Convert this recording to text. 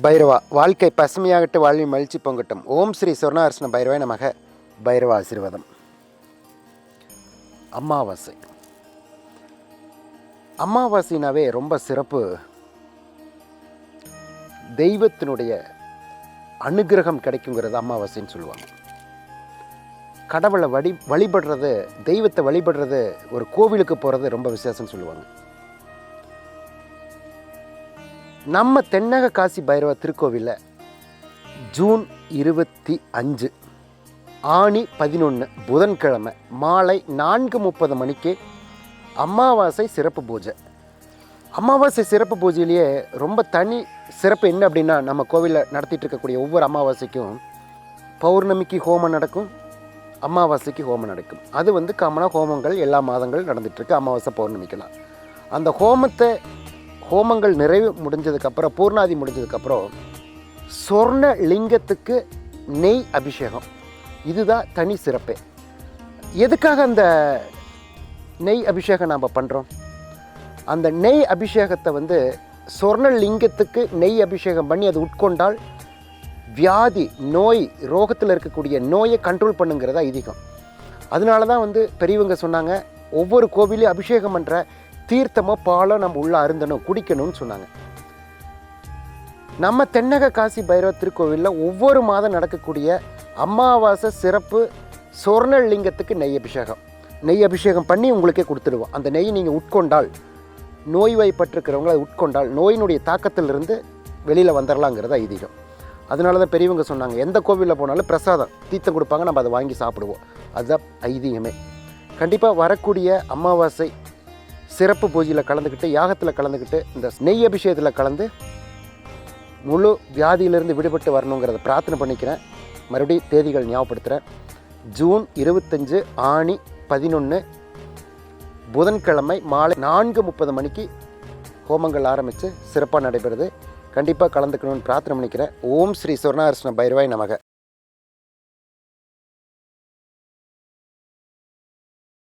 பைரவா வாழ்க்கை பசுமையாகட்டு வாழ்வி மகிழ்ச்சி பொங்கட்டும். ஓம் ஸ்ரீ சொர்ணார்ஷ்ண பைரவாய் நமக. பைரவ ஆசீர்வாதம். அமாவாசை. அமாவாசைனாவே ரொம்ப சிறப்பு. தெய்வத்தினுடைய அனுகிரகம் கிடைக்குங்கிறது அமாவாசைன்னு சொல்லுவாங்க. கடவுளை வழிபடுறது, தெய்வத்தை வழிபடுறது, ஒரு கோவிலுக்கு போகிறது ரொம்ப விசேஷம்னு சொல்லுவாங்க. நம்ம தென்னக காசி பைரவ திருக்கோவிலில் ஜூன் 25 ஆணி 11 புதன்கிழமை மாலை 4:30 மணிக்கு அமாவாசை சிறப்பு பூஜை. அமாவாசை சிறப்பு பூஜையிலேயே ரொம்ப தனி சிறப்பு என்ன அப்படின்னா, நம்ம கோவிலில் நடத்திட்டு இருக்கக்கூடிய ஒவ்வொரு அமாவாசைக்கும் பௌர்ணமிக்கு ஹோமம் நடக்கும், அமாவாசைக்கு ஹோமம் நடக்கும். அது காமனாக ஹோமங்கள் எல்லா மாதங்கள் நடந்துகிட்ருக்கு. அமாவாசை பௌர்ணமிக்கலாம் அந்த ஹோமங்கள் நிறைவு முடிஞ்சதுக்கப்புறம், பூர்ணாதி முடிஞ்சதுக்கப்புறம் சொர்ண லிங்கத்துக்கு நெய் அபிஷேகம். இதுதான் தனி சிறப்பே. எதுக்காக அந்த நெய் அபிஷேகம் நாம் பண்ணுறோம்? அந்த நெய் அபிஷேகத்தை சொர்ண லிங்கத்துக்கு நெய் அபிஷேகம் பண்ணி அது உட்கொண்டால் வியாதி, நோய், ரோகத்தில் இருக்கக்கூடிய நோயை கண்ட்ரோல் பண்ணுங்கிறதா ஐதீகம். அதனால தான் பெரியவங்க சொன்னாங்க, ஒவ்வொரு கோவிலையும் அபிஷேகம் பண்ணுற தீர்த்தமோ பாலோ நம்ம உள்ள அருந்தணும், குடிக்கணும்னு சொன்னாங்க. நம்ம தென்னக காசி பைரவ திருக்கோவிலில் ஒவ்வொரு மாதம் நடக்கக்கூடிய அமாவாசை சிறப்பு சொர்ண லிங்கத்துக்கு நெய் அபிஷேகம். நெய் அபிஷேகம் பண்ணி உங்களுக்கே கொடுத்துடுவோம். அந்த நெய் நீங்கள் உட்கொண்டால், நோய்வாய்ப்பட்டிருக்கிறவங்கள உட்கொண்டால் நோயினுடைய தாக்கத்திலிருந்து வெளியில் வந்துடலாங்கிறது ஐதீகம். அதனால தான் பெரியவங்க சொன்னாங்க, எந்த கோவிலில் போனாலும் பிரசாதம் தீர்த்தம் கொடுப்பாங்க, நம்ம அதை வாங்கி சாப்பிடுவோம். அதுதான் ஐதீகமே. கண்டிப்பாக வரக்கூடிய அமாவாசை சிறப்பு பூஜையில் கலந்துக்கிட்டு, யாகத்தில் கலந்துக்கிட்டு, இந்த நெய் அபிஷேகத்தில் கலந்து முழு வியாதியிலிருந்து விடுபட்டு வரணுங்கிறத பிரார்த்தனை பண்ணிக்கிறேன். மறுபடியும் தேதிகள் ஞாபகப்படுத்துகிறேன். ஜூன் 25 ஆணி 11 புதன்கிழமை மாலை 4:30 மணிக்கு ஹோமங்கள் ஆரம்பித்து சிறப்பாக நடைபெறுது. கண்டிப்பாக கலந்துக்கணும்னு பிரார்த்தனை பண்ணிக்கிறேன். ஓம் ஸ்ரீ சொர்ணார்ஷ்ண பைரவாய் நமக.